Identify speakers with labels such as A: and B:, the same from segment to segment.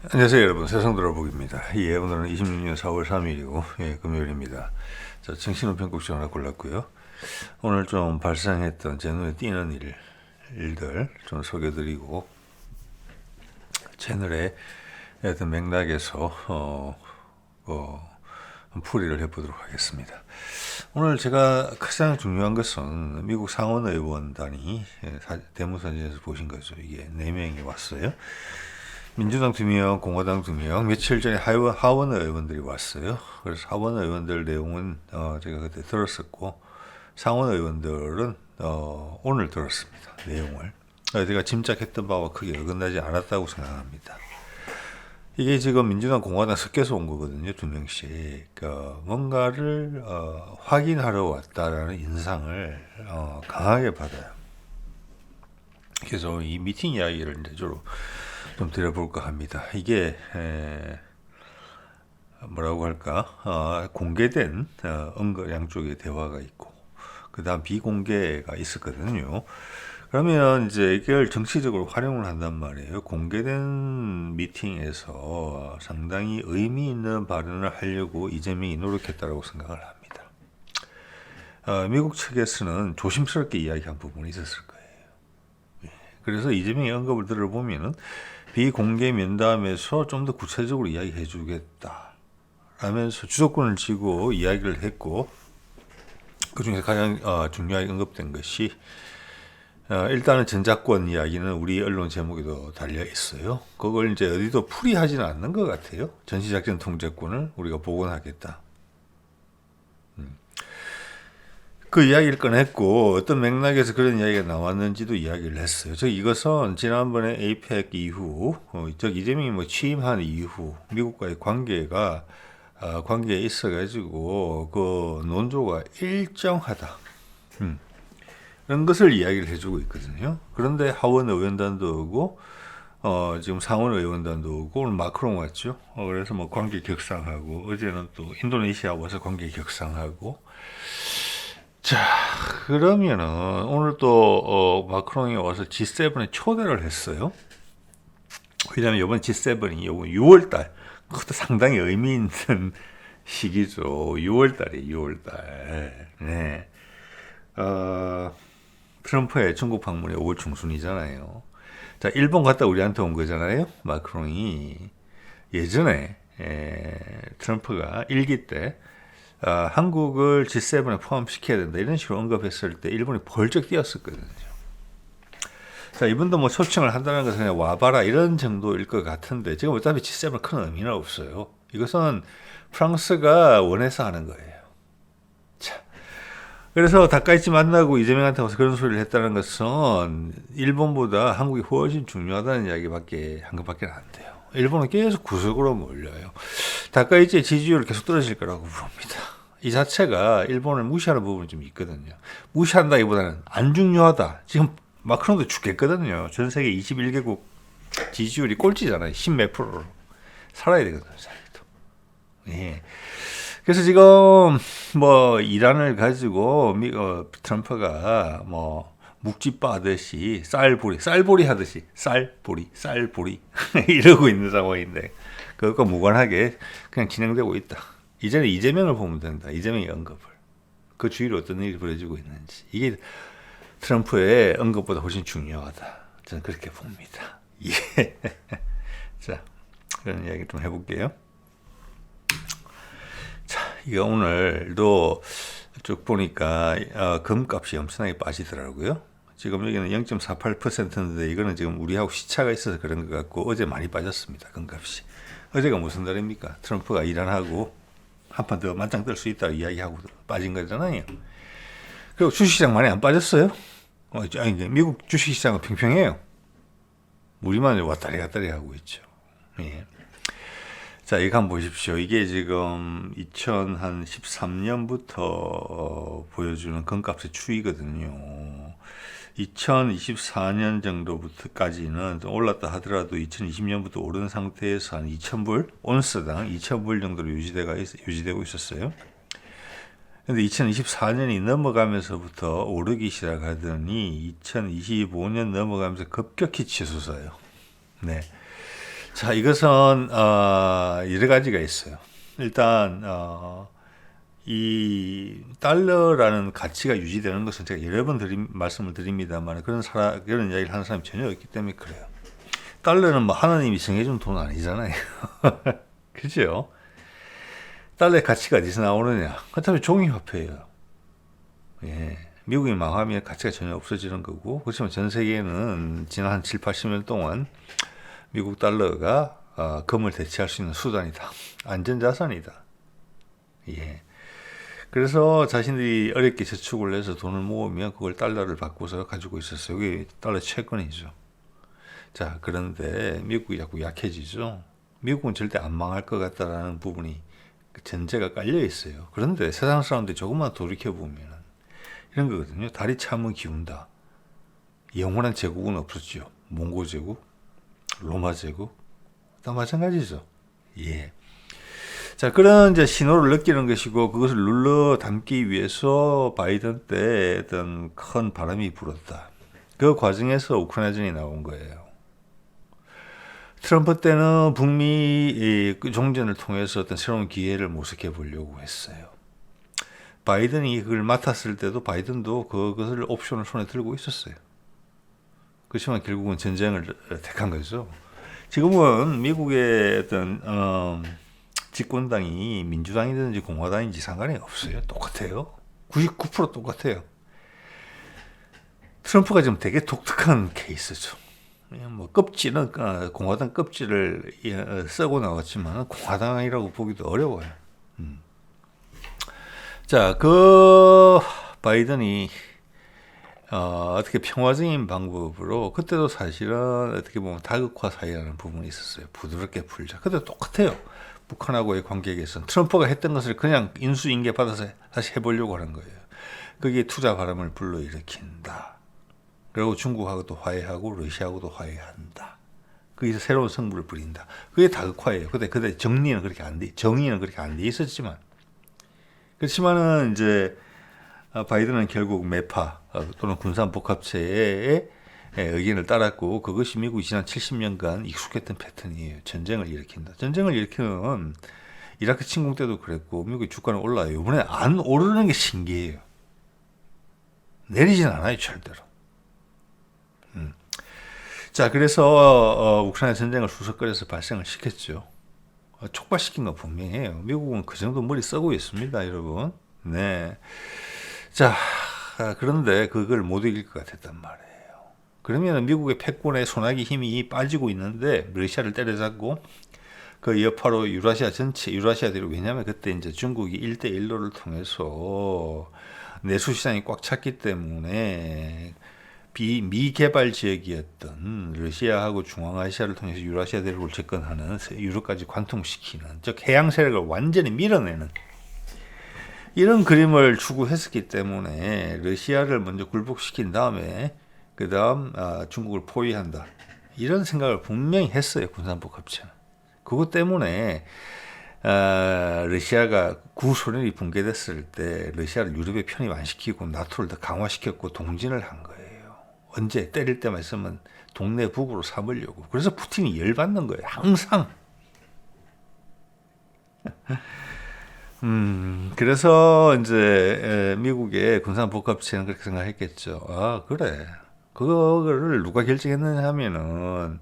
A: 안녕하세요 여러분, 세상돌아보기입니다. 오늘은 26년 4월 3일이고 금요일입니다. 자, 정신은 편곡지 하나 골랐고요. 오늘 좀 발생했던 제 눈에 띄는 일들 좀 소개드리고 채널의 어떤 맥락에서 풀이를 해보도록 하겠습니다. 오늘 제가 가장 중요한 것은 미국 상원의원단이 대무사진에서 보신 거죠. 이게 4명이 왔어요. 민주당 2명, 공화당 2명, 며칠 전에 하원 의원들이 왔어요. 그래서 하원 의원들 내용은 제가 그때 들었었고, 상원 의원들은 오늘 들었습니다. 내용을. 제가 짐작했던 바와 크게 어긋나지 않았다고 생각합니다. 이게 지금 민주당, 공화당 섞여서 온 거거든요. 2명씩. 뭔가를 확인하러 왔다라는 인상을 강하게 받아요. 그래서 이 미팅 이야기를 이제 주로 좀 드려볼까 합니다. 이게 뭐라고 할까? 공개된 양쪽의 대화가 있고, 그 다음 비공개가 있었거든요. 그러면 이제 이걸 정치적으로 활용을 한단 말이에요. 공개된 미팅에서 상당히 의미 있는 발언을 하려고 이재명이 노력했다고 생각을 합니다. 미국 측에서는 조심스럽게 이야기한 부분이 있었을 거예요. 그래서 이재명의 언급을 들어보면은 비공개 면담에서 좀 더 구체적으로 이야기해 주겠다 라면서 주도권을 쥐고 이야기를 했고, 그 중에서 가장 중요하게 언급된 것이 일단은 전작권 이야기는 우리 언론 제목에도 달려 있어요. 그걸 이제 어디도 풀이하지는 않는 것 같아요. 전시작전 통제권을 우리가 복원하겠다. 그 이야기를 꺼냈고, 어떤 맥락에서 그런 이야기가 나왔는지도 이야기를 했어요. 이것은 지난번에 에이펙 이후, 이재명이 취임한 이후 미국과의 관계에 있어가지고 그 논조가 일정하다. 이런 것을 이야기를 해주고 있거든요. 그런데 하원 의원단도 오고, 지금 상원 의원단도 오고, 오늘 마크롱 왔죠. 그래서 관계 격상하고, 어제는 또 인도네시아 와서 관계 격상하고. 자, 그러면은 오늘 또 마크롱이 와서 G7에 초대를 했어요. 왜냐하면 이번 G7이 이번 6월달, 그것도 상당히 의미 있는 시기죠. 6월달이에요, 6월달. 네. 트럼프의 중국 방문이 5월 중순이잖아요. 자, 일본 갔다 우리한테 온 거잖아요. 마크롱이 예전에 트럼프가 일기 때 한국을 G7에 포함시켜야 된다 이런 식으로 언급했을 때 일본이 벌쩍 뛰었었거든요. 자, 이분도 초청을 한다는 것은 그냥 와봐라 이런 정도일 것 같은데, 지금 어차피 G7은 큰 의미는 없어요. 이것은 프랑스가 원해서 하는 거예요. 자, 그래서 다카이치 만나고 이재명한테 와서 그런 소리를 했다는 것은 일본보다 한국이 훨씬 중요하다는 이야기밖에 한 것밖에 안 돼요. 일본은 계속 구석으로 몰려요. 다카이치의 지지율이 계속 떨어질 거라고 봅니다. 이 자체가 일본을 무시하는 부분이 좀 있거든요. 무시한다기보다는 안 중요하다. 지금 마크롱도 죽겠거든요. 전 세계 21개국 지지율이 꼴찌잖아요. 10몇 프로로. 살아야 되거든요. 자기도. 예. 그래서 지금 이란을 가지고 트럼프가 묵찌빠 하듯이 쌀보리 하듯이 쌀보리 이러고 있는 상황인데, 그것과 무관하게 그냥 진행되고 있다. 이제는 이재명을 보면 된다. 이재명의 언급을. 그 주위로 어떤 일이 벌어지고 있는지. 이게 트럼프의 언급보다 훨씬 중요하다. 저는 그렇게 봅니다. 예. 자, 그런 이야기 좀 해볼게요. 자, 이거 오늘도 쭉 보니까 금값이 엄청나게 빠지더라고요. 지금 여기는 0.48%인데 이거는 지금 우리하고 시차가 있어서 그런 것 같고, 어제 많이 빠졌습니다. 금값이. 어제가 무슨 날입니까? 트럼프가 이란하고 한 판 더 맞짱 뜰 수 있다고 이야기하고 빠진 거잖아요. 그리고 주식시장 많이 안 빠졌어요? 미국 주식시장은 평평해요. 우리만 왔다리 갔다리 하고 있죠. 예. 자, 이거 한번 보십시오. 이게 지금 2013년부터 보여주는 금값의 추이거든요. 2024년 정도부터까지는 올랐다 하더라도 2020년부터 오른 상태에서 한 2,000불, 온스당 2,000불 정도로 유지되고 있었어요. 근데 2024년이 넘어가면서부터 오르기 시작하더니 2025년 넘어가면서 급격히 치솟아요. 네. 자, 이것은 여러 가지가 있어요. 일단 이 달러라는 가치가 유지되는 것은 제가 여러 번 말씀을 드립니다만 그런 이야기를 하는 사람이 전혀 없기 때문에 그래요. 달러는 뭐 하나님이 정해준 돈 아니잖아요. 그죠? 달러의 가치가 어디서 나오느냐? 그렇다면 종이화폐예요. 예. 미국이 망하면 가치가 전혀 없어지는 거고, 그렇지만 전 세계에는 지난 한 7, 80년 동안 미국 달러가 금을 대체할 수 있는 수단이다. 안전자산이다. 예. 그래서 자신들이 어렵게 저축을 해서 돈을 모으면 그걸 달러를 바꿔서 가지고 있었어요. 그게 달러 채권이죠. 자, 그런데 미국이 자꾸 약해지죠. 미국은 절대 안 망할 것 같다라는 부분이 전제가 깔려 있어요. 그런데 세상 사람들이 조금만 돌이켜보면 이런 거거든요. 달이 참은 기운다. 영원한 제국은 없었죠. 몽고 제국, 로마 제국, 다 마찬가지죠. 예. 자, 그런 이제 신호를 느끼는 것이고, 그것을 눌러 담기 위해서 바이든 때 어떤 큰 바람이 불었다. 그 과정에서 우크라이나전이 나온 거예요. 트럼프 때는 북미 종전을 통해서 어떤 새로운 기회를 모색해 보려고 했어요. 바이든이 그걸 맡았을 때도 바이든도 그것을 옵션을 손에 들고 있었어요. 그렇지만 결국은 전쟁을 택한 거죠. 지금은 미국의 어떤 집권당이 민주당이든지 공화당인지 상관이 없어요. 똑같아요. 99% 똑같아요. 트럼프가 지금 되게 독특한 케이스죠. 뭐 껍질은 공화당 껍질을 쓰고 나왔지만 공화당이라고 보기도 어려워요. 자, 그 바이든이 어떻게 평화적인 방법으로 그때도 사실은 어떻게 보면 다극화 사회라는 부분이 있었어요. 부드럽게 풀자. 그때 똑같아요. 북한하고의 관계에 대해서는 트럼프가 했던 것을 그냥 인수인계 받아서 다시 해보려고 하는 거예요. 그게 투자 바람을 불러일으킨다. 그리고 중국하고도 화해하고 러시아하고도 화해한다. 거기서 새로운 승부를 부린다. 그게 다극화예요. 그때 정리는 그렇게 안 돼, 정의는 그렇게 안 돼 있었지만, 그렇지만은 이제 바이든은 결국 매파 또는 군산복합체의 의견을 따랐고, 그것이 미국이 지난 70년간 익숙했던 패턴이에요. 전쟁을 일으킨다. 전쟁을 일으키는 이라크 침공 때도 그랬고, 미국의 주가는 올라요. 이번에 안 오르는 게 신기해요. 내리진 않아요, 절대로. 자, 그래서 우크라이나 전쟁을 수석거려서 발생을 시켰죠. 촉발시킨 건 분명해요. 미국은 그 정도 머리 쓰고 있습니다, 여러분. 네. 자, 그런데 그걸 못 이길 것 같았단 말이에요. 그러면 미국의 패권의 소나기 힘이 빠지고 있는데 러시아를 때려잡고 그 여파로 유라시아 전체, 유라시아들이, 왜냐하면 그때 이제 중국이 1대1로를 통해서 내수 시장이 꽉 찼기 때문에 미개발 지역이었던 러시아하고 중앙아시아를 통해서 유라시아 대륙을 접근하는 유럽까지 관통시키는, 즉 해양 세력을 완전히 밀어내는 이런 그림을 추구했었기 때문에 러시아를 먼저 굴복시킨 다음에 그 다음 중국을 포위한다, 이런 생각을 분명히 했어요. 군산복합체는. 그것 때문에 러시아가 구소련이 붕괴됐을 때 러시아를 유럽에 편입 안 시키고 나토를 더 강화시켰고 동진을 한 거예요. 언제 때릴 때만 있으면 동네 북으로 삼으려고. 그래서 푸틴이 열받는 거예요. 항상. 그래서 이제 미국의 군산복합체는 그렇게 생각했겠죠. 아, 그래. 그거를 누가 결정했느냐 하면은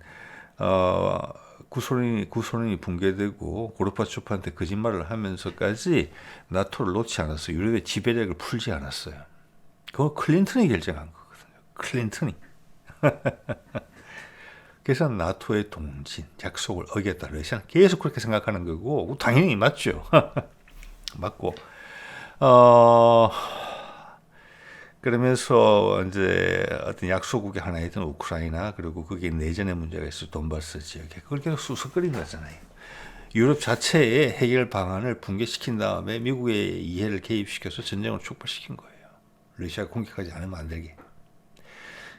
A: 구소련이 붕괴되고 고르바초프한테 거짓말을 하면서까지 나토를 놓지 않았어요. 유럽의 지배력을 풀지 않았어요. 그거 클린턴이 결정한 거거든요. 클린턴이. 그래서 나토의 동진, 약속을 어겼다. 러시아는 계속 그렇게 생각하는 거고, 당연히 맞죠. 맞고, 그러면서 이제 어떤 약소국의 하나였던 우크라이나, 그리고 그게 내전의 문제가 있어 돈바스 지역에, 그걸 계속 수석거린 거잖아요. 유럽 자체의 해결 방안을 붕괴시킨 다음에 미국의 이해를 개입시켜서 전쟁을 촉발시킨 거예요. 러시아가 공격하지 않으면 안 되게.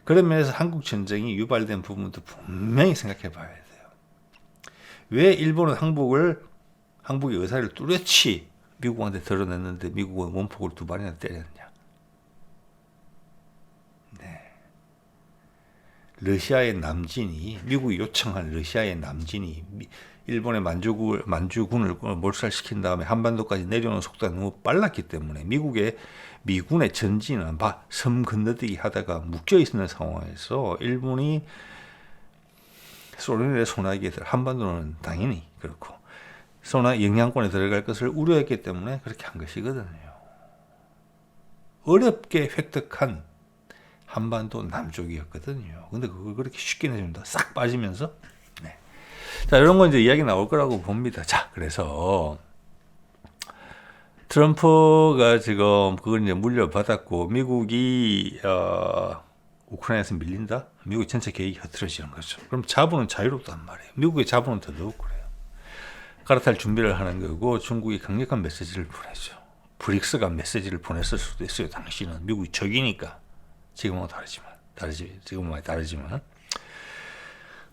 A: 그런 면에서 한국 전쟁이 유발된 부분도 분명히 생각해 봐야 돼요. 왜 일본은 항복의 의사를 뚜렷이 미국한테 드러냈는데 미국은 원폭을 2발이나 때렸냐. 네. 러시아의 남진이 미국이 요청한 러시아의 남진이 일본의 만주군을 몰살시킨 다음에 한반도까지 내려오는 속도가 너무 빨랐기 때문에 미군의 전진은 섬 건너뛰기 하다가 묶여 있는 상황에서 일본이 소련의 소나기에 한반도는 당연히 그렇고 영향권에 들어갈 것을 우려했기 때문에 그렇게 한 것이거든요. 어렵게 획득한 한반도 남쪽이었거든요. 근데 그걸 그렇게 쉽게 내준다. 싹 빠지면서. 네. 자, 이런 건 이제 이야기 나올 거라고 봅니다. 자, 그래서 트럼프가 지금 그걸 이제 물려받았고 미국이 우크라이나에서 밀린다? 미국 전체 계획이 흐트러지는 거죠. 그럼 자본은 자유롭단 말이에요. 미국의 자본은 더더욱 그래요. 갈아탈 준비를 하는 거고 중국이 강력한 메시지를 보내죠. 브릭스가 메시지를 보냈을 수도 있어요. 당신은 미국이 적이니까. 지금은 지금은 많이 다르지만.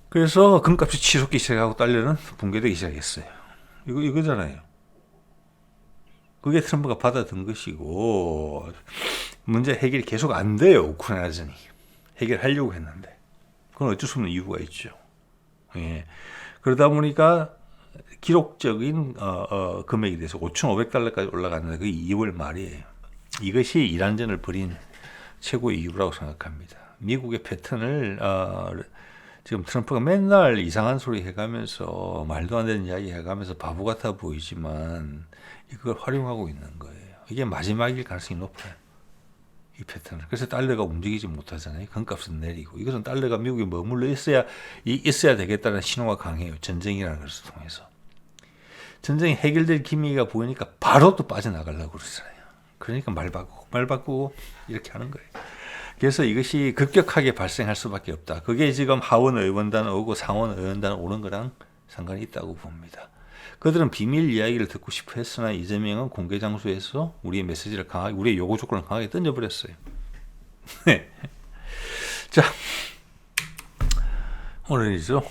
A: 그래서 금값이 치솟기 시작하고 달러는 붕괴되기 시작했어요. 이거잖아요. 그게 트럼프가 받아든 것이고 문제 해결이 계속 안 돼요. 우크라이나전이 해결하려고 했는데 그건 어쩔 수 없는 이유가 있죠. 예. 그러다 보니까 기록적인 금액이 돼서 $5,500까지 올라갔는데 그게 2월 말이에요. 이것이 이란전을 벌인 최고의 이유라고 생각합니다. 미국의 패턴을 지금 트럼프가 맨날 이상한 소리 해가면서 말도 안 되는 이야기 해가면서 바보 같아 보이지만 이걸 활용하고 있는 거예요. 이게 마지막일 가능성이 높아요. 이 패턴을. 그래서 달러가 움직이지 못하잖아요. 금값은 내리고. 이것은 달러가 미국에 머물러 있어야 되겠다는 신호가 강해요. 전쟁이라는 것을 통해서. 전쟁이 해결될 기미가 보이니까 바로 또 빠져나가려고 그러잖아요. 그러니까 말 바꾸고 이렇게 하는 거예요. 그래서 이것이 급격하게 발생할 수밖에 없다. 그게 지금 하원 의원단 오고 상원 의원단 오는 거랑 상관이 있다고 봅니다. 그들은 비밀 이야기를 듣고 싶어 했으나 이재명은 공개 장소에서 우리의 메시지를 우리의 요구 조건을 강하게 던져버렸어요. 네. 자, 오늘이죠.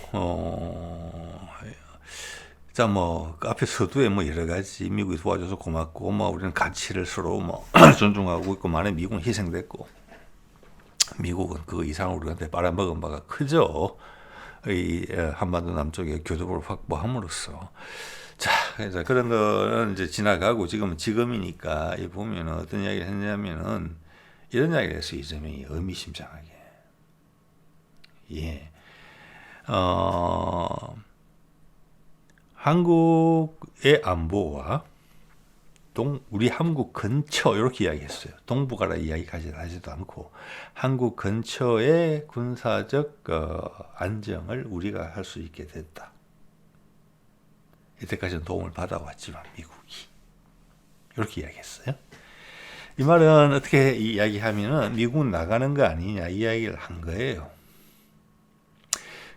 A: 자, 앞에 서두에 여러 가지 미국이 도와줘서 고맙고, 우리는 가치를 서로 존중하고 있고, 많은 미국은 희생됐고, 미국은 그 이상으로 우리한테 빨아먹은 바가 크죠. 이 한반도 남쪽에 교두보를 확보함으로써. 자, 그래서 그런 거는 이제 지나가고 지금이니까 이 보면 어떤 이야기를 했냐면은 이런 이야기를 했어요. 이재명이 의미심장하게. 예. 한국의 안보와 우리 한국 근처 이렇게 이야기했어요. 동북아라 이야기하지도 않고 한국 근처의 군사적 안정을 우리가 할 수 있게 됐다. 이때까지는 도움을 받아왔지만 미국이 이렇게 이야기했어요. 이 말은 어떻게 이야기하면은 미국은 나가는 거 아니냐 이 이야기를 한 거예요.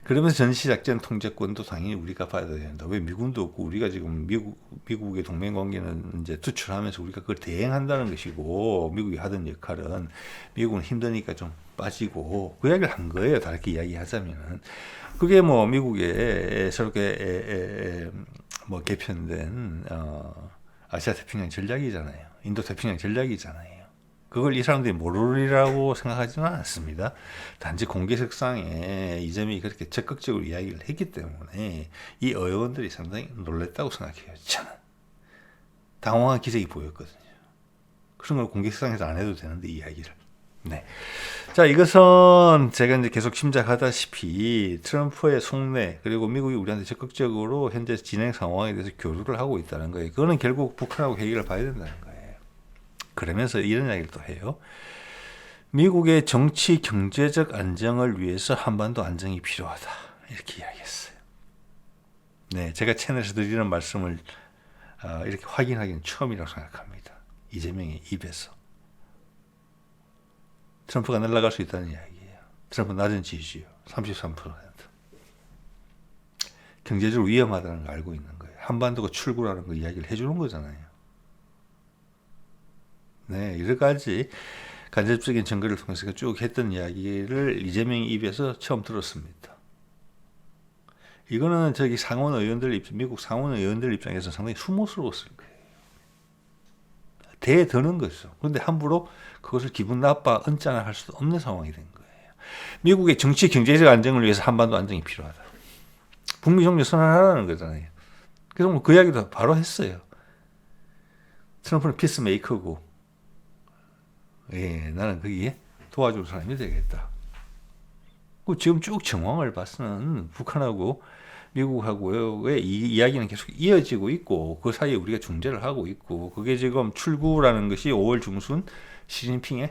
A: 그러면서 전시작전 통제권도 당연히 우리가 받아야 된다. 왜 미군도 없고 우리가 지금 미국의 동맹관계는 이제 투출하면서 우리가 그걸 대행한다는 것이고 미국이 하던 역할은 미국은 힘드니까 좀 빠지고 그 이야기를 한 거예요. 다르게 이야기하자면은 그게 미국의 새롭게 개편된 아시아 태평양 전략이잖아요. 인도 태평양 전략이잖아요. 그걸 이 사람들이 모르리라고 생각하지는 않습니다. 단지 공개석상에 이재명이 그렇게 적극적으로 이야기를 했기 때문에 이 의원들이 상당히 놀랬다고 생각해요. 저는 당황한 기색이 보였거든요. 그런 걸 공개석상에서 안 해도 되는데 이 이야기를. 네. 자, 이것은 제가 이제 계속 짐작하다시피 트럼프의 속내 그리고 미국이 우리한테 적극적으로 현재 진행 상황에 대해서 교류를 하고 있다는 거예요. 그거는 결국 북한하고 해결을 봐야 된다는 거예요. 그러면서 이런 이야기를 또 해요. 미국의 정치 경제적 안정을 위해서 한반도 안정이 필요하다. 이렇게 이야기했어요. 네, 제가 채널에서 드리는 말씀을 이렇게 확인하기는 처음이라고 생각합니다. 이재명의 입에서. 트럼프가 날아갈 수 있다는 이야기예요. 트럼프 낮은 지지율 33%. 경제적으로 위험하다는 걸 알고 있는 거예요. 한반도가 출구라는 거 이야기를 해주는 거잖아요. 네, 여러 가지 간접적인 증거를 통해서 쭉 했던 이야기를 이재명의 입에서 처음 들었습니다. 이거는 미국 상원 의원들 입장에서 상당히 혐오스러웠을 거예요. 대드는 거죠. 그런데 함부로 그것을 기분 나빠 언짢아 할 수도 없는 상황이 된 거예요. 미국의 정치 경제적 안정을 위해서 한반도 안정이 필요하다. 북미 종료 선언하라는 거잖아요. 그래서 뭐 그 이야기도 바로 했어요. 트럼프는 피스메이커고, 예, 나는 거기에 도와줄 사람이 되겠다. 지금 쭉 정황을 봐서는 북한하고 미국하고의 이 이야기는 계속 이어지고 있고, 그 사이에 우리가 중재를 하고 있고, 그게 지금 출구라는 것이 5월 중순 시진핑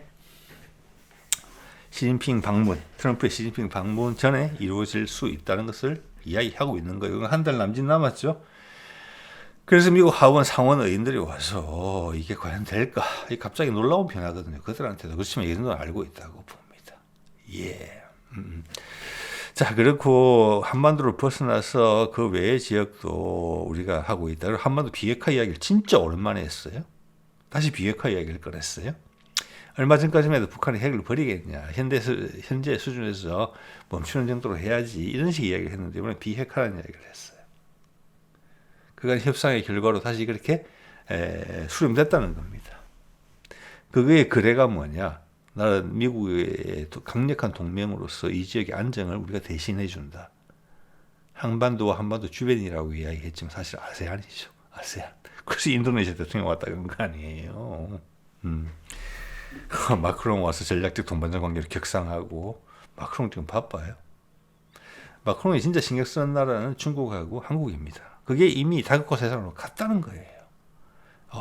A: 방문, 트럼프의 시진핑 방문 전에 이루어질 수 있다는 것을 이야기하고 있는 거예요. 한 달 남짓 남았죠. 그래서 미국 하원 상원 의원들이 와서 이게 과연 될까? 이게 갑자기 놀라운 변화거든요. 그들한테도. 그렇지만 얘들은 알고 있다고 봅니다. 예. 자, 그렇고 한반도를 벗어나서 그 외의 지역도 우리가 하고 있다. 그리고 한반도 비핵화 이야기를 진짜 오랜만에 했어요. 다시 비핵화 이야기를 꺼냈어요. 얼마 전까지만 해도 북한이 핵을 버리겠냐. 현재 수준에서 멈추는 정도로 해야지. 이런 식의 이야기를 했는데 이번에 비핵화라는 이야기를 했어요. 그간 협상의 결과로 다시 그렇게 수렴됐다는 겁니다. 그거의 거래가 뭐냐? 나는 미국의 강력한 동맹으로서 이 지역의 안정을 우리가 대신해 준다. 한반도와 한반도 주변이라고 이야기했지만 사실 아세안이죠. 아세안. 그래서 인도네시아 대통령 왔다 그런 거 아니에요. 마크롱 와서 전략적 동반자 관계를 격상하고, 마크롱 지금 바빠요. 마크롱이 진짜 신경 쓰는 나라는 중국하고 한국입니다. 그게 이미 다국화 세상으로 갔다는 거예요.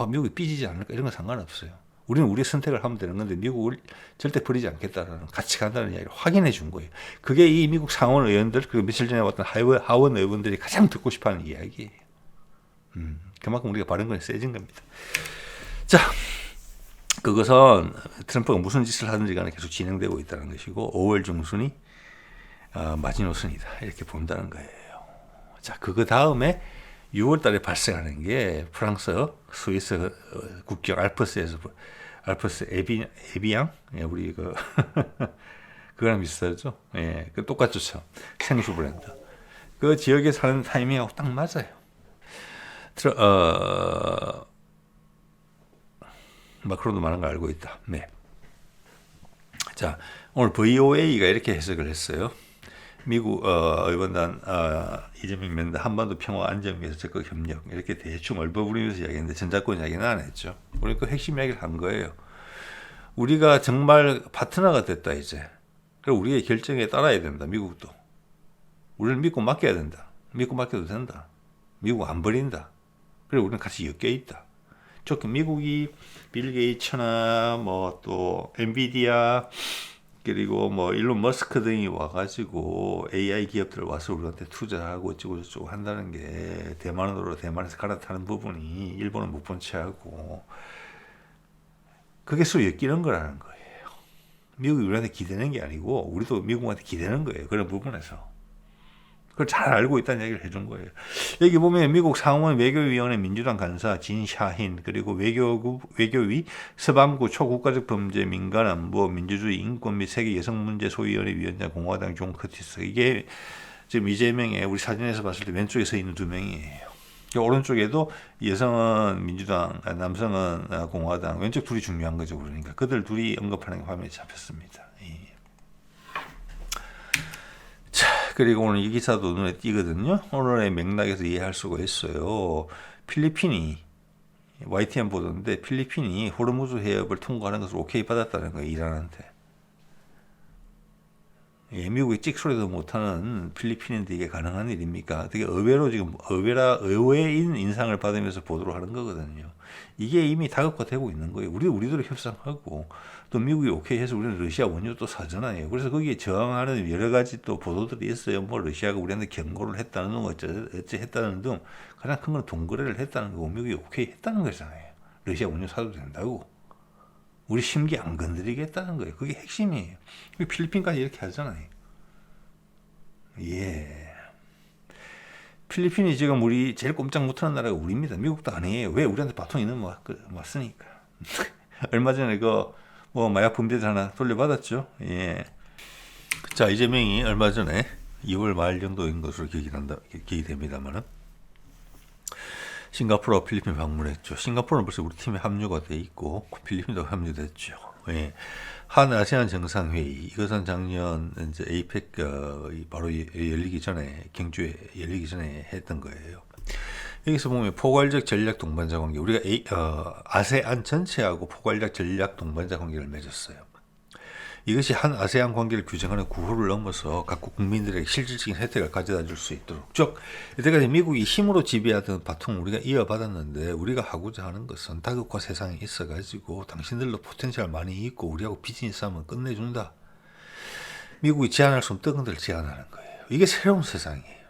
A: 미국이 삐지지 않을까 이런 건 상관없어요. 우리는 우리의 선택을 하면 되는 건데 미국을 절대 버리지 않겠다라는, 같이 간다는 이야기를 확인해 준 거예요. 그게 이 미국 상원 의원들, 그리고 며칠 전에 왔던 하원 의원들이 가장 듣고 싶어하는 이야기예요. 그만큼 우리가 바른 건 세진 겁니다. 자, 그것은 트럼프가 무슨 짓을 하든지 간에 계속 진행되고 있다는 것이고 5월 중순이 마지노선이다 이렇게 본다는 거예요. 자, 그거 다음에 6월 달에 발생하는 게 프랑스, 스위스 국경 알프스 에비앙, 예, 우리 그거랑 비슷하죠. 예, 그 똑같죠, 생수 브랜드. 그 지역에 사는 타이밍하고 딱 맞아요. 마크론도 많은 걸 알고 있다. 네. 자, 오늘 VOA가 이렇게 해석을 했어요. 미국 의원단 이재명 면담 한반도 평화 안정 위해서 적극 협력 이렇게 대충 얼버무리면서 이야기했는데 전작권 이야기는 안 했죠. 우리 그 핵심 이야기를 한 거예요. 우리가 정말 파트너가 됐다 이제. 그리고 우리의 결정에 따라야 된다. 미국도. 우리를 믿고 맡겨야 된다. 믿고 맡겨도 된다. 미국 안 버린다. 그리고 우리는 같이 엮여 있다. 즉 미국이 빌 게이츠나 뭐 또 엔비디아 그리고 뭐 일론 머스크 등이 와가지고 AI 기업들 와서 우리한테 투자하고 어쩌고 저쩌고 한다는 게 대만에서 갈아타는 부분이 일본은 못 본 채하고 그게 서로 엮이는 거라는 거예요. 미국이 우리한테 기대는 게 아니고 우리도 미국한테 기대는 거예요. 그런 부분에서. 그걸 잘 알고 있다는 얘기를 해준 거예요. 여기 보면 미국 상원 외교위원회 민주당 간사 진 샤힌 그리고 외교위 서방구 초국가적 범죄 민간안보 민주주의 인권 및 세계 여성문제 소위원회 위원장 공화당 존 커티스 이게 지금 이재명의 우리 사진에서 봤을 때 왼쪽에 서 있는 두 명이에요. 오른쪽에도 여성은 민주당 남성은 공화당 왼쪽 둘이 중요한 거죠. 그러니까 그들 둘이 언급하는 게 화면에 잡혔습니다. 그리고 오늘 이 기사도 눈에 띄거든요. 오늘의 맥락에서 이해할 수가 있어요. 필리핀이 YTN 보도인데 필리핀이 호르무즈 해협을 통과하는 것을 오케이 받았다는 거예요. 이란한테. 예, 미국이 찍소리도 못하는 필리핀인데 이게 가능한 일입니까? 되게 의외로 지금 의외인 인상을 받으면서 보도를 하는 거거든요. 이게 이미 다각화되고 있는 거예요. 우리도 협상하고 또 미국이 오케이 해서 우리는 러시아 원유 또 사잖아요. 그래서 거기에 저항하는 여러 가지 또 보도들이 있어요. 뭐 러시아가 우리한테 경고를 했다는 등 어째 했다는 등 가장 큰 건 동거래를 했다는 거고 미국이 오케이 했다는 거잖아요. 러시아 원유 사도 된다고. 우리 심기 안 건드리겠다는 거예요. 그게 핵심이에요. 필리핀까지 이렇게 하잖아요. 예. 필리핀이 지금 우리 제일 꼼짝 못하는 나라가 우리입니다. 미국도 아니에요. 왜? 우리한테 바통이 너무 왔으니까. 얼마 전에 뭐 마약 범죄자 하나 돌려받았죠. 예. 자, 이재명이 얼마 전에 2월 말 정도인 것으로 기억이 됩니다만은 싱가포르와 필리핀 방문했죠. 싱가포르는 벌써 우리 팀에 합류가 돼 있고 필리핀도 합류됐죠. 예. 한 아세안 정상회의 이것은 작년 이제 에이펙 바로 열리기 전에 경주에 열리기 전에 했던 거예요. 여기서 보면 포괄적 전략 동반자 관계 우리가 아세안 전체하고 포괄적 전략 동반자 관계를 맺었어요. 이것이 한 아세안 관계를 규정하는 구호를 넘어서 각국 국민들에게 실질적인 혜택을 가져다 줄 수 있도록 즉 이때까지 미국이 힘으로 지배하던 바통을 우리가 이어받았는데 우리가 하고자 하는 것은 다극화 세상에 있어가지고 당신들도 포텐셜 많이 있고 우리하고 비즈니스 하면 끝내준다. 미국이 제한할 수 없는 떡은들 제한하는 거예요. 이게 새로운 세상이에요.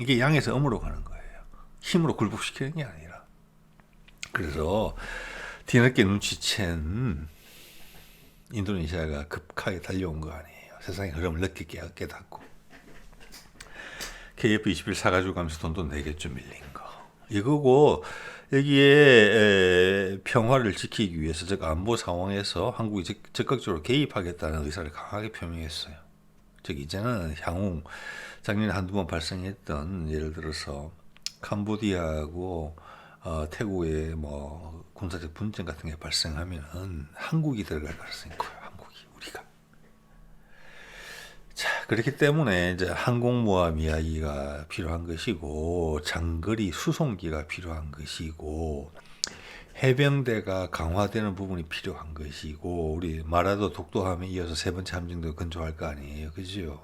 A: 이게 양에서 음으로 가는 거예요. 힘으로 굴복시키는 게 아니라. 그래서 뒤늦게 눈치챈 인도네시아가 급하게 달려온 거 아니에요. 세상의 흐름을 늦게 깨닫고 KF-21 사가지고 가면서 돈도 내겠죠. 밀린 거. 이거고 여기에 평화를 지키기 위해서 즉 안보 상황에서 한국이 적극적으로 개입하겠다는 의사를 강하게 표명했어요. 즉 이제는 향후 작년에 한두 번 발생했던 예를 들어서 캄보디아하고 태국의 뭐 군사적 분쟁 같은 게 발생하면은 한국이 들어갈 가능성이 커요. 한국이 우리가. 자 그렇기 때문에 이제 항공모함 이야기가 필요한 것이고 장거리 수송기가 필요한 것이고 해병대가 강화되는 부분이 필요한 것이고 우리 마라도 독도함에 이어서 세 번째 함정도 건조할 거 아니에요, 그죠?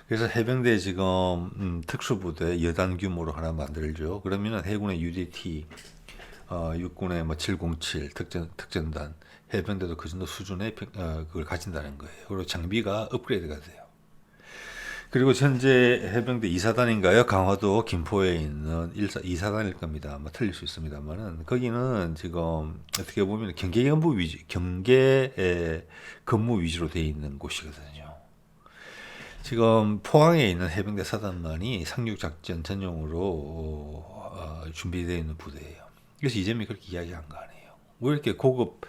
A: 그래서 해병대 지금 특수부대 여단 규모로 하나 만들죠. 그러면은 해군의 UDT, 육군의 뭐 707 특전단, 해병대도 그 정도 수준의 그걸 가진다는 거예요. 그리고 장비가 업그레이드가 돼요. 그리고 현재 해병대 2사단인가요? 강화도 김포에 있는 2사단일 겁니다. 아마 틀릴 수 있습니다만은 거기는 지금 어떻게 보면 경계 근무 위주로 되어 있는 곳이거든요. 지금 포항에 있는 해병대 사단만이 상륙작전 전용으로 준비되어 있는 부대예요. 그래서 이재명이 그렇게 이야기한 거 아니에요. 왜 이렇게 고급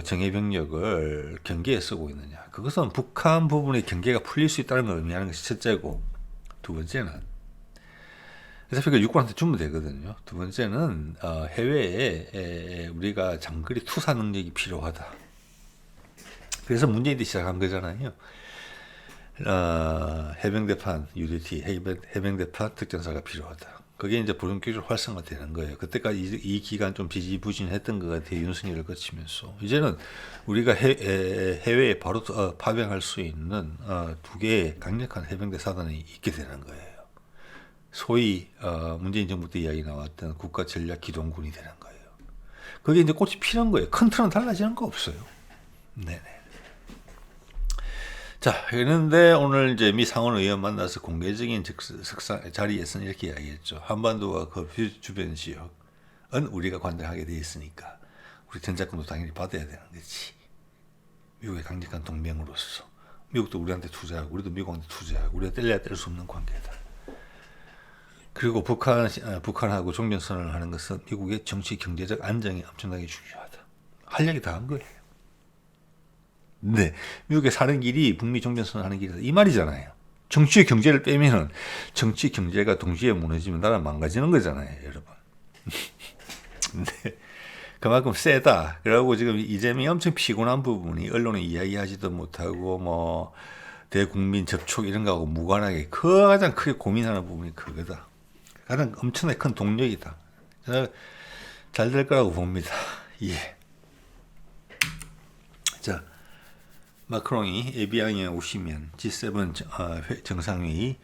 A: 정예병력을 경계에 쓰고 있느냐. 그것은 북한 부분의 경계가 풀릴 수 있다는 걸 의미하는 것이 첫째고 두 번째는 어차피 그 육군한테 주면 되거든요. 두 번째는 해외에 우리가 장거리 투사 능력이 필요하다. 그래서 문재인이 시작한 거잖아요. 해병대판 UDT, 해병대판 특전사가 필요하다. 그게 이제 본격적으로 활성화되는 거예요. 그때까지 이 기간 좀 지지부진했던 것 같아요. 윤석열을 거치면서. 이제는 우리가 해외에 바로 파병할 수 있는 두 개의 강력한 해병대 사단이 있게 되는 거예요. 소위 문재인 정부 때 이야기 나왔던 국가전략기동군이 되는 거예요. 그게 이제 꽃이 피는 거예요. 큰 틀은 달라지는 거 없어요. 네네. 자, 그런데 오늘 이제 미 상원 의원 만나서 공개적인 자리에서는 이렇게 이야기했죠. 한반도와 그 주변 지역은 우리가 관장하게 돼 있으니까 우리 전자권도 당연히 받아야 되는 거지. 미국의 강력한 동맹으로서 미국도 우리한테 투자하고 우리도 미국한테 투자하고 우리가 뗄래야 뗄 수 없는 관계다. 그리고 북한하고 종전선언을 하는 것은 미국의 정치 경제적 안정이 엄청나게 중요하다. 할 얘기 다 한 거예요. 네, 미국에 사는 길이 북미 종전선언 하는 길이다. 이 말이잖아요. 정치의 경제를 빼면은 정치 경제가 동시에 무너지면 나라 망가지는 거잖아요, 여러분. 네, 그만큼 세다. 그러고 지금 이재명이 엄청 피곤한 부분이 언론에 이야기하지도 못하고 뭐 대국민 접촉 이런 거하고 무관하게 가장 크게 고민하는 부분이 그거다. 가장 엄청나게 큰 동력이다. 잘 될 거라고 봅니다. 예. 자. 마크롱이 에비앙에 오시면 G7 정상회의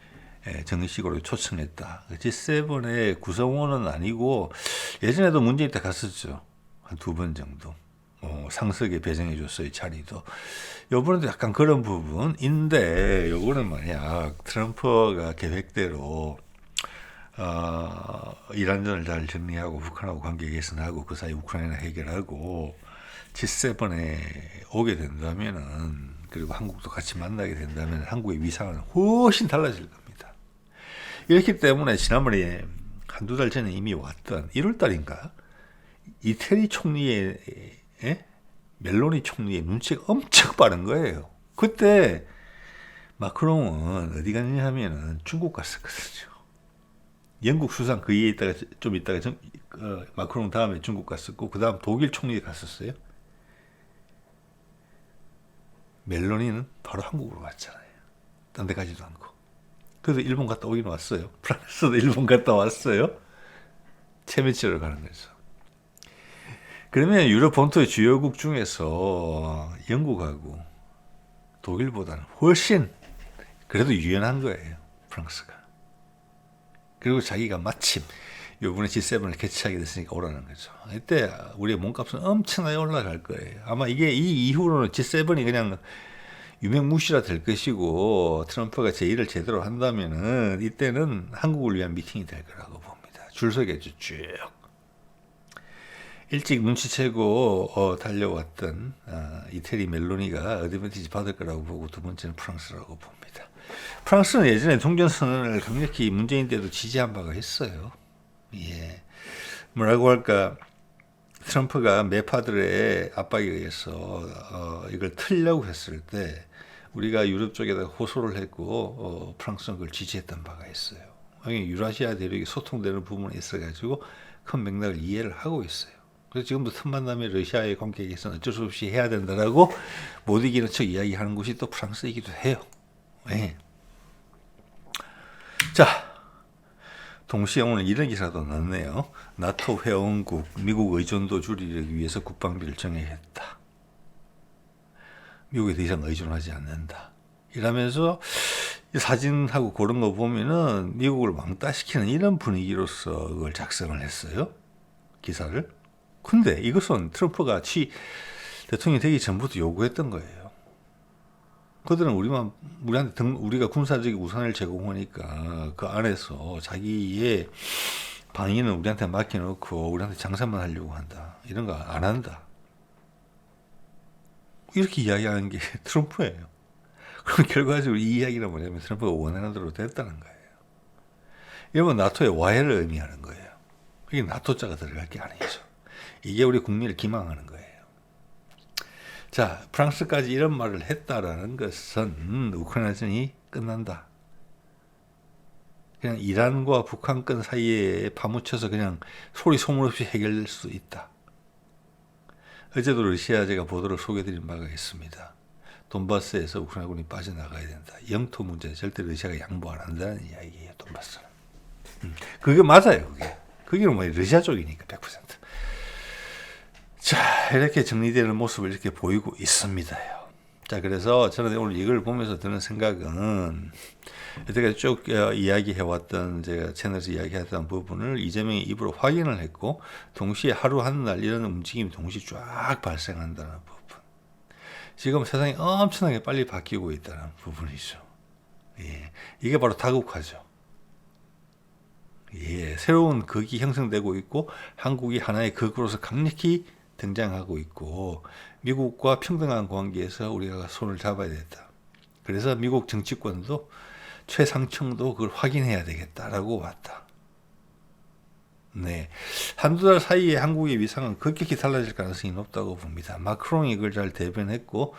A: 정식으로 초청했다. G7의 구성원은 아니고 예전에도 문재인 때 갔었죠. 한 2번 정도. 상석에 배정해 줬어요. 자리도. 요번에도 약간 그런 부분인데 요거는 만약 트럼프가 계획대로 이란전을 잘 정리하고 북한하고 관계 개선하고 그 사이 우크라이나 해결하고 G7에 오게 된다면은 그리고 한국도 같이 만나게 된다면 한국의 위상은 훨씬 달라질 겁니다. 이렇기 때문에 지난번에 한두 달 전에 이미 왔던 1월 달인가 이태리 총리의 멜로니 총리의 눈치가 엄청 빠른 거예요. 그때 마크롱은 어디 갔냐 하면은 중국 갔었거든요. 영국 수상 그 위에 있다가 좀 있다가 마크롱 다음에 중국 갔었고 그 다음 독일 총리 갔었어요. 멜로니는 바로 한국으로 왔잖아요. 딴 데 가지도 않고. 그래서 일본 갔다 오긴 왔어요. 프랑스도 일본 갔다 왔어요. 체면치러 가는 거죠. 그러면 유럽 본토의 주요국 중에서 영국하고 독일보다는 훨씬 그래도 유연한 거예요. 프랑스가. 그리고 자기가 마침 요번에 G7을 개최하게 됐으니까 오라는 거죠. 이때 우리의 몸값은 엄청나게 올라갈 거예요. 아마 이게 이 이후로는 G7이 그냥 유명무실화 될 것이고 트럼프가 제1을 제대로 한다면은 이때는 한국을 위한 미팅이 될 거라고 봅니다. 줄 서겠죠. 쭉. 일찍 눈치채고 달려왔던 이태리 멜로니가 어드밴티지 받을 거라고 보고 두 번째는 프랑스라고 봅니다. 프랑스는 예전에 종전선언을 강력히 문재인 때도 지지한 바가 있어요. 예. 뭐라고 할까, 트럼프가 매파들의 압박에 의해서 이걸 틀려고 했을 때 우리가 유럽 쪽에다 호소를 했고 프랑스는 그걸 지지했던 바가 있어요. 유라시아 대륙이 소통되는 부분에 있어가지고 큰 맥락을 이해를 하고 있어요. 그래서 지금도 틈만 나면 러시아의 관계에 있어서는 어쩔 수 없이 해야 된다라고 못 이기는 척 이야기하는 곳이 또 프랑스이기도 해요. 네. 자, 동시에 오늘 이런 기사도 났네요. 나토 회원국 미국 의존도 줄이기 위해서 국방비를 정액했다. 미국에 더 이상 의존하지 않는다. 이러면서 사진하고 그런 거 보면은 미국을 왕따시키는 이런 분위기로서 그걸 작성을 했어요. 기사를. 근데 이것은 트럼프가 대통령이 되기 전부터 요구했던 거예요. 그들은 우리가 군사적 우산을 제공하니까 그 안에서 자기의 방위는 우리한테 맡겨놓고 우리한테 장사만 하려고 한다. 이런 거 안 한다. 이렇게 이야기하는 게 트럼프예요. 그럼 결과적으로 이 이야기는 뭐냐면 트럼프가 원하는 대로 됐다는 거예요. 이러면 나토의 와해를 의미하는 거예요. 이게 나토자가 들어갈 게 아니죠. 이게 우리 국민을 기망하는 거예요. 자, 프랑스까지 이런 말을 했다라는 것은 우크라이나전이 끝난다. 그냥 이란과 북한권 사이에 파묻혀서 그냥 소리 소문 없이 해결될 수 있다. 어제도 러시아 제가 보도를 소개해드린 바가 있습니다. 돈바스에서 우크라이나군이 빠져나가야 된다. 영토 문제 절대 러시아가 양보 안 한다는 이야기예요. 돈바스는. 그게 맞아요. 그게 뭐 러시아 쪽이니까 100%. 자, 이렇게 정리되는 모습을 이렇게 보이고 있습니다요. 자, 그래서 저는 오늘 이걸 보면서 드는 생각은 여태까지 쭉 이야기해왔던 제가 채널에서 이야기했던 부분을 이재명이 입으로 확인을 했고 동시에 하루 한날 이런 움직임이 동시에 쫙 발생한다는 부분. 지금 세상이 엄청나게 빨리 바뀌고 있다는 부분이죠. 예, 이게 바로 다국화죠. 예, 새로운 극이 형성되고 있고 한국이 하나의 극으로서 강력히 등장하고 있고 미국과 평등한 관계에서 우리가 손을 잡아야 된다. 그래서 미국 정치권도 최상층도 그걸 확인해야 되겠다라고 봤다. 네, 한두 달 사이에 한국의 위상은 급격히 달라질 가능성이 높다고 봅니다. 마크롱이 그걸 잘 대변했고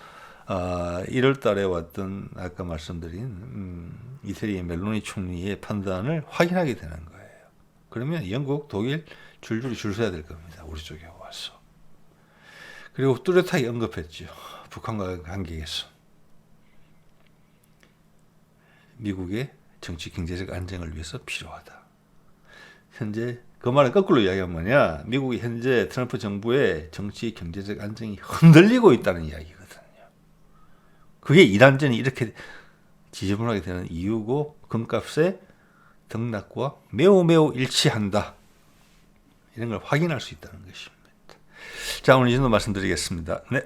A: 1월 달에 왔던 아까 말씀드린 이태리의 멜로니 총리의 판단을 확인하게 되는 거예요. 그러면 영국, 독일 줄줄이 줄 서야 될 겁니다. 우리 쪽에 와서. 그리고 뚜렷하게 언급했죠. 북한과 관계에서. 미국의 정치 경제적 안정을 위해서 필요하다. 현재 그 말은 거꾸로 이야기하면 뭐냐? 미국이 현재 트럼프 정부의 정치 경제적 안정이 흔들리고 있다는 이야기거든요. 그게 이란전이 이렇게 지저분하게 되는 이유고 금값의 등락과 매우 일치한다. 이런 걸 확인할 수 있다는 것입니다. 자, 오늘 이 정도 말씀드리겠습니다. 네.